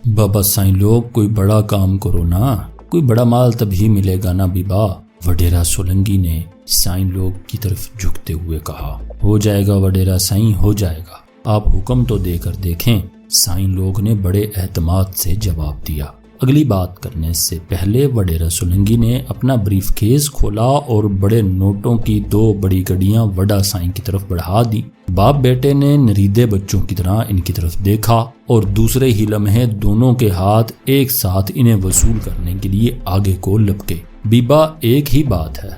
بابا سائیں لوگ کوئی بڑا کام کرو نا، کوئی بڑا مال تبھی ملے گا نا بیبا، وڈیرا سولنگی نے سائیں لوگ کی طرف جھکتے ہوئے کہا۔ ہو جائے گا وڈیرا سائیں، ہو جائے گا، آپ حکم تو دے کر دیکھیں، سائیں لوگ نے بڑے اعتماد سے جواب دیا۔ اگلی بات کرنے سے پہلے وڈیرا سولنگی نے اپنا بریف کیس کھولا اور بڑے نوٹوں کی 2 بڑی گڈیاں وڈا سائیں کی طرف بڑھا دی۔ باپ بیٹے نے نریدے بچوں کی طرح ان کی طرف دیکھا اور دوسرے ہی لمحے دونوں کے ہاتھ ایک ساتھ انہیں وصول کرنے کے لیے آگے کو لپکے۔ بیبا ایک ہی بات ہے،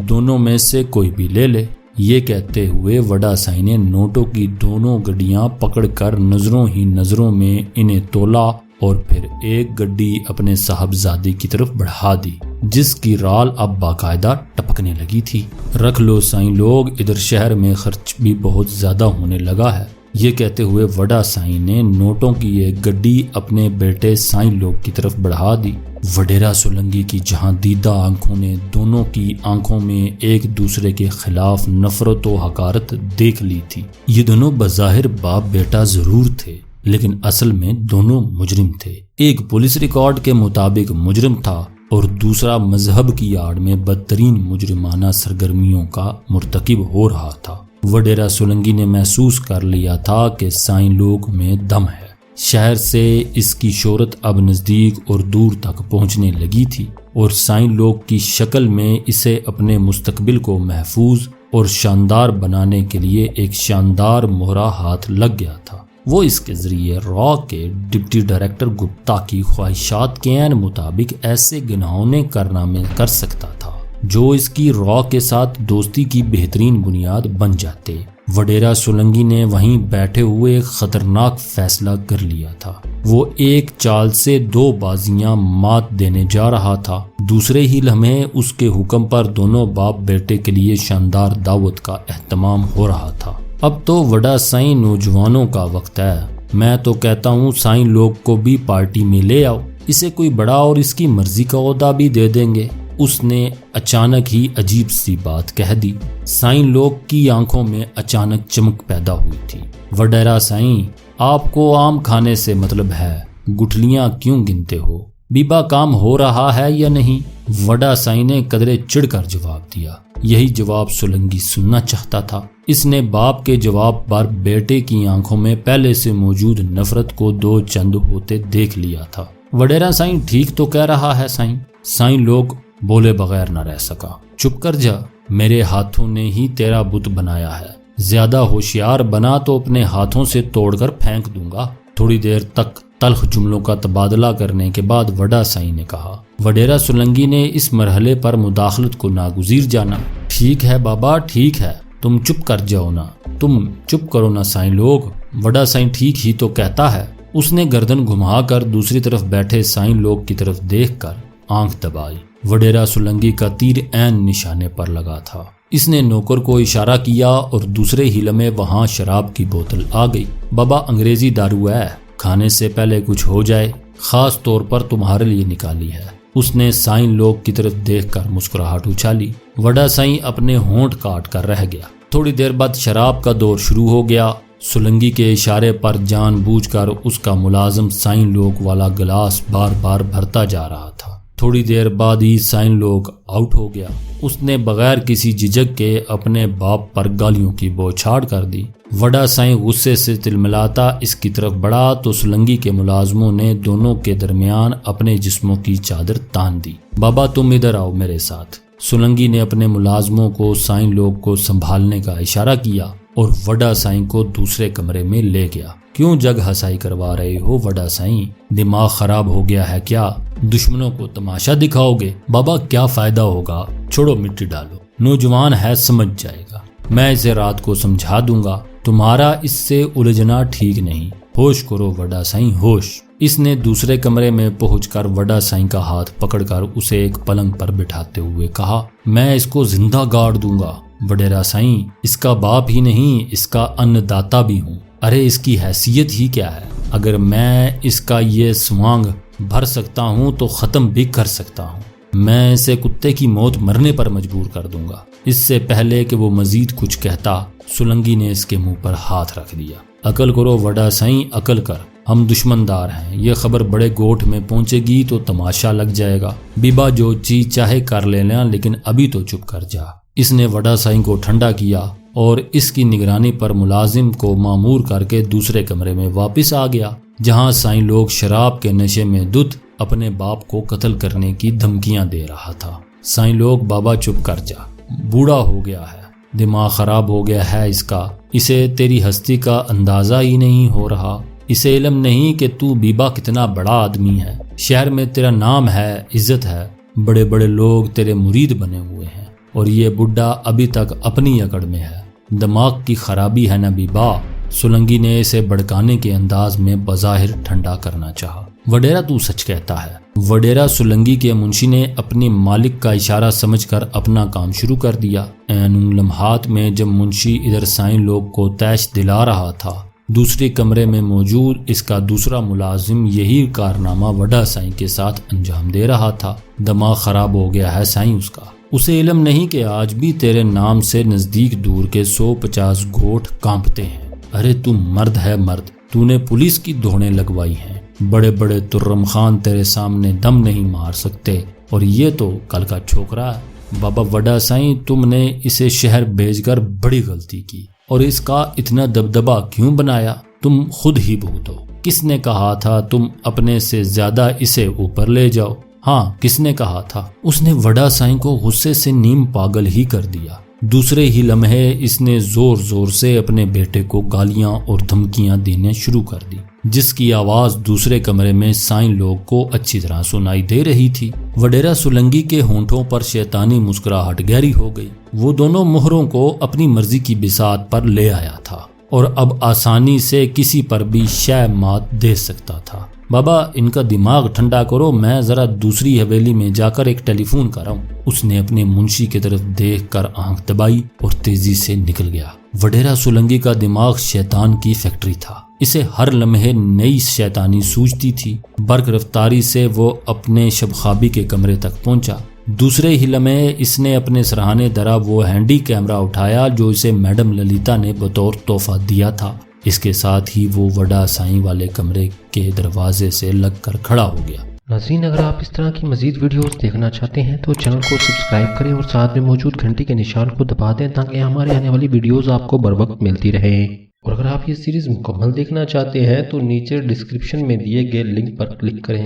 دونوں میں سے کوئی بھی لے لے۔ یہ کہتے ہوئے وڈا سائیں نے نوٹوں کی دونوں گڈیاں پکڑ کر نظروں ہی نظروں میں انہیں تولا اور پھر ایک گڈی اپنے صاحبزادے کی طرف بڑھا دی، جس کی رال اب باقاعدہ ٹپکنے لگی تھی۔ رکھ لو سائیں لوگ، ادھر شہر میں خرچ بھی بہت زیادہ ہونے لگا ہے۔ یہ کہتے ہوئے وڈا سائیں نے نوٹوں کی ایک گڈی اپنے بیٹے سائیں لوگ کی طرف بڑھا دی۔ وڈیرا سولنگی کی جہاں دیدہ آنکھوں نے دونوں کی آنکھوں میں ایک دوسرے کے خلاف نفرت و حقارت دیکھ لی تھی۔ یہ دونوں بظاہر باپ بیٹا ضرور تھے، لیکن اصل میں دونوں مجرم تھے۔ ایک پولیس ریکارڈ کے مطابق مجرم تھا اور دوسرا مذہب کی آڑ میں بدترین مجرمانہ سرگرمیوں کا مرتکب ہو رہا تھا۔ وڈیرا سولنگی نے محسوس کر لیا تھا کہ سائیں لوگ میں دم ہے۔ شہر سے اس کی شہرت اب نزدیک اور دور تک پہنچنے لگی تھی اور سائیں لوگ کی شکل میں اسے اپنے مستقبل کو محفوظ اور شاندار بنانے کے لیے ایک شاندار مہرہ ہاتھ لگ گیا تھا۔ وہ اس کے ذریعے را کے ڈپٹی ڈائریکٹر گپتا کی خواہشات کے عین مطابق ایسے گنہونے کارنامے کر سکتا تھا جو اس کی را کے ساتھ دوستی کی بہترین بنیاد بن جاتے۔ وڈیرا سولنگی نے وہیں بیٹھے ہوئے ایک خطرناک فیصلہ کر لیا تھا۔ وہ ایک چال سے 2 بازیاں مات دینے جا رہا تھا۔ دوسرے ہی لمحے اس کے حکم پر دونوں باپ بیٹے کے لیے شاندار دعوت کا اہتمام ہو رہا تھا۔ اب تو وڈا سائیں نوجوانوں کا وقت ہے، میں تو کہتا ہوں سائیں لوگ کو بھی پارٹی میں لے آؤ، اسے کوئی بڑا اور اس کی مرضی کا عہدہ بھی دے دیں گے۔ اس نے اچانک ہی عجیب سی بات کہہ دی۔ سائیں لوگ کی آنکھوں میں اچانک چمک پیدا ہوئی تھی۔ وڈیرا سائیں، آپ کو عام کھانے سے مطلب ہے، گٹھلیاں کیوں گنتے ہو؟ بیبا کام ہو رہا ہے یا نہیں؟ وڈا سائیں نے قدرے چڑھ کر جواب دیا۔ یہی جواب سولنگی سننا چاہتا تھا۔ اس نے باپ کے جواب پر بیٹے کی آنکھوں میں پہلے سے موجود نفرت کو 2 چند ہوتے دیکھ لیا تھا۔ وڈیرا سائیں ٹھیک تو کہہ رہا ہے سائیں۔ سائیں لوگ بولے بغیر نہ رہ سکا۔ چپ کر جا، میرے ہاتھوں نے ہی تیرا بت بنایا ہے، زیادہ ہوشیار بنا تو اپنے ہاتھوں سے توڑ کر پھینک دوں گا۔ تھوڑی دیر تک تلخ جملوں کا تبادلہ کرنے کے بعد وڈا سائیں نے کہا۔ وڈیرا سولنگی نے اس مرحلے پر مداخلت کو ناگزیر جانا۔ ٹھیک ہے بابا، ٹھیک ہے، تم چپ کر جاؤ نا، تم چپ کرو نا سائیں لوگ، وڈا سائیں ٹھیک ہی تو کہتا ہے۔ اس نے گردن گھما کر دوسری طرف بیٹھے سائیں لوگ کی طرف دیکھ کر آنکھ دبائی۔ وڈیرا سولنگی کا تیر عین نشانے پر لگا تھا۔ اس نے نوکر کو اشارہ کیا اور دوسرے ہی لمحے وہاں شراب کی بوتل آ گئی۔ بابا انگریزی دارو ہے، کھانے سے پہلے کچھ ہو جائے، خاص طور پر تمہارے لیے نکالی ہے۔ اس نے سائیں لوگ کی طرف دیکھ کر مسکراہٹ اچھالی۔ وڈا سائیں اپنے ہونٹ کاٹ کر رہ گیا۔ تھوڑی دیر بعد شراب کا دور شروع ہو گیا۔ سولنگی کے اشارے پر جان بوجھ کر اس کا ملازم سائیں لوگ والا گلاس بار بار بھرتا جا رہا تھا۔ تھوڑی دیر بعد ہی سائیں لوگ آؤٹ ہو گیا۔ اس نے بغیر کسی جھجک کے اپنے باپ پر گالیوں کی بوچھاڑ کر دی۔ وڈا سائیں غصے سے تلملاتا اس کی طرف بڑھا تو سولنگی کے ملازموں نے دونوں کے درمیان اپنے جسموں کی چادر تان دی۔ بابا تم ادھر آؤ میرے ساتھ۔ سولنگی نے اپنے ملازموں کو سائیں لوگ کو سنبھالنے کا اشارہ کیا اور وڈا سائیں کو دوسرے کمرے میں لے گیا۔ کیوں جگ ہسائی کروا رہے ہو وڈا سائیں؟ دماغ خراب ہو گیا ہے کیا؟ دشمنوں کو تماشا دکھاؤ گے؟ بابا کیا فائدہ ہوگا، چھوڑو مٹی ڈالو، نوجوان ہے سمجھ جائے گا، میں اسے رات کو سمجھا دوں گا، تمہارا اس سے الجھنا ٹھیک نہیں، ہوش کرو وڈا سائیں، ہوش۔ اس نے دوسرے کمرے میں پہنچ کر وڈا سائیں کا ہاتھ پکڑ کر اسے ایک پلنگ پر بٹھاتے ہوئے کہا، میں اس کو زندہ گاڑ دوں گا وڈیرا سائیں، اس کا باپ ہی نہیں، اس کا ان داتا بھی ہوں۔ ارے اس کی حیثیت ہی کیا ہے؟ اگر میں اس کا یہ سوانگ بھر سکتا ہوں تو ختم بھی کر سکتا ہوں، میں اسے کتے کی موت مرنے پر مجبور کر دوں گا۔ اس سے پہلے کہ وہ مزید کچھ کہتا، سولنگی نے اس کے منہ پر ہاتھ رکھ دیا۔ عقل کرو وڈا سائیں، عقل کر، ہم دشمندار ہیں، یہ خبر بڑے گوٹھ میں پہنچے گی تو تماشا لگ جائے گا۔ بیبا جو چیز چاہے کر لینا، لیکن ابھی تو چپ کر جا۔ اس نے وڈا سائیں کو ٹھنڈا کیا اور اس کی نگرانی پر ملازم کو مامور کر کے دوسرے کمرے میں واپس آ گیا، جہاں سائیں لوگ شراب کے نشے میں دھت اپنے باپ کو قتل کرنے کی دھمکیاں دے رہا تھا۔ سائیں لوگ، بابا چپ کر جا، بوڑھا ہو گیا ہے، دماغ خراب ہو گیا ہے اس کا، اسے تیری ہستی کا اندازہ ہی نہیں ہو رہا، اسے علم نہیں کہ تو بیبا کتنا بڑا آدمی ہے، شہر میں تیرا نام ہے، عزت ہے، بڑے بڑے لوگ تیرے مرید بنے ہوئے ہیں، اور یہ بڈھا ابھی تک اپنی اکڑ میں ہے، دماغ کی خرابی ہے نا بیبا۔ سولنگی نے اسے بڑکانے کے انداز میں بظاہر ٹھنڈا کرنا چاہا۔ وڈیرا تو سچ کہتا ہے۔ وڈیرا سولنگی کے منشی نے اپنی مالک کا اشارہ سمجھ کر اپنا کام شروع کر دیا۔ ان لمحات میں جب منشی ادھر سائیں لوگ کو تیش دلا رہا تھا، دوسرے کمرے میں موجود اس کا دوسرا ملازم یہی کارنامہ وڈا سائیں کے ساتھ انجام دے رہا تھا۔ دماغ خراب ہو گیا ہے سائیں اس کا، اسے علم نہیں کہ آج بھی تیرے نام سے نزدیک دور کے 150 گوٹھ کانپتے ہیں۔ ارے تو مرد ہے مرد، تو نے پولیس کی دوڑیں لگوائی ہیں، بڑے بڑے ترم خان تیرے سامنے دم نہیں مار سکتے، اور یہ تو کل کا چھوکرا ہے۔ بابا وڈا سائیں، تم نے اسے شہر بھیج کر بڑی غلطی کی، اور اس کا اتنا دبدبا کیوں بنایا؟ تم خود ہی بھوت ہو۔ کس نے کہا تھا تم اپنے سے زیادہ اسے اوپر لے جاؤ؟ ہاں، کس نے کہا تھا؟ اس نے وڈا سائیں کو غصے سے نیم پاگل ہی کر دیا۔ دوسرے ہی لمحے اس نے زور زور سے اپنے بیٹے کو گالیاں اور دھمکیاں دینے شروع کر دی، جس کی آواز دوسرے کمرے میں سائیں لوگ کو اچھی طرح سنائی دے رہی تھی۔ وڈیرا سولنگی کے ہونٹوں پر شیطانی مسکراہٹ گہری ہو گئی۔ وہ دونوں مہروں کو اپنی مرضی کی بساط پر لے آیا تھا، اور اب آسانی سے کسی پر بھی شے مات دے سکتا تھا۔ بابا، ان کا دماغ ٹھنڈا کرو، میں ذرا دوسری حویلی میں جا کر ایک ٹیلی فون کراؤں۔ اس نے اپنے منشی کی طرف دیکھ کر آنکھ دبائی اور تیزی سے نکل گیا۔ وڈیرا سولنگی کا دماغ شیطان کی فیکٹری تھا، اسے ہر لمحے نئی شیطانی سوچتی تھی۔ برق رفتاری سے وہ اپنے شب خوابی کے کمرے تک پہنچا۔ دوسرے ہی لمحے اس نے اپنے سرہانے درا وہ ہینڈی کیمرہ اٹھایا جو اسے میڈم للیتا نے بطور تحفہ دیا تھا۔ اس کے ساتھ ہی وہ وڈا سائیں والے کمرے کے دروازے سے لگ کر کھڑا ہو گیا۔ ناظرین، اگر آپ اس طرح کی مزید ویڈیوز دیکھنا چاہتے ہیں تو چینل کو سبسکرائب کریں اور ساتھ میں موجود گھنٹی کے نشان کو دبا دیں تاکہ ہمارے آنے والی ویڈیوز آپ کو بر وقت ملتی رہیں۔ اور اگر آپ یہ سیریز مکمل دیکھنا چاہتے ہیں تو نیچے ڈسکرپشن میں دیے گئے لنک پر کلک کریں۔